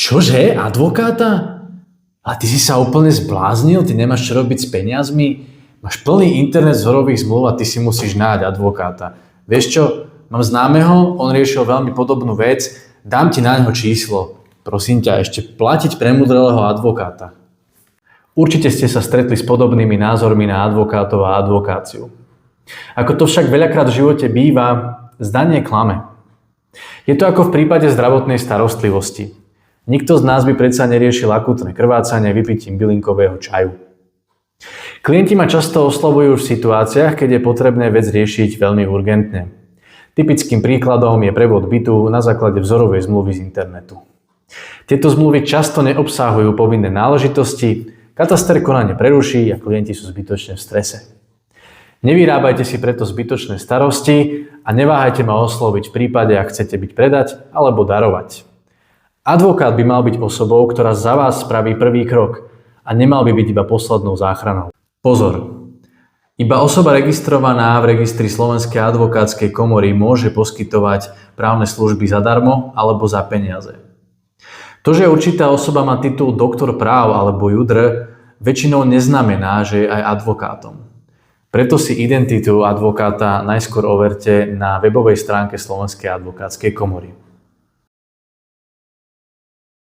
Čože? Advokáta? A ty si sa úplne zbláznil? Ty nemáš čo robiť s peniazmi? Máš plný internet zhorových zmluv a ty si musíš nájsť advokáta. Vieš čo? Mám známeho, on riešil veľmi podobnú vec. Dám ti na neho číslo. Prosím ťa, ešte platiť premudrelého advokáta. Určite ste sa stretli s podobnými názormi na advokátov a advokáciu. Ako to však veľakrát v živote býva, zdanie klame. Je to ako v prípade zdravotnej starostlivosti. Nikto z nás by predsa neriešil akútne krvácanie vypitím bylinkového čaju. Klienti ma často oslovujú v situáciách, keď je potrebné vec riešiť veľmi urgentne. Typickým príkladom je prevod bytu na základe vzorovej zmluvy z internetu. Tieto zmluvy často neobsahujú povinné náležitosti, kataster konanie preruší a klienti sú zbytočne v strese. Nevyrábajte si preto zbytočné starosti a neváhajte ma osloviť v prípade, ak chcete byť predať alebo darovať. Advokát by mal byť osobou, ktorá za vás spraví prvý krok a nemal by byť iba poslednou záchranou. Pozor! Iba osoba registrovaná v registri Slovenskej advokátskej komory môže poskytovať právne služby zadarmo alebo za peniaze. To, že určitá osoba má titul doktor práv alebo judr, väčšinou neznamená, že je aj advokátom. Preto si identitu advokáta najskôr overte na webovej stránke Slovenskej advokátskej komory.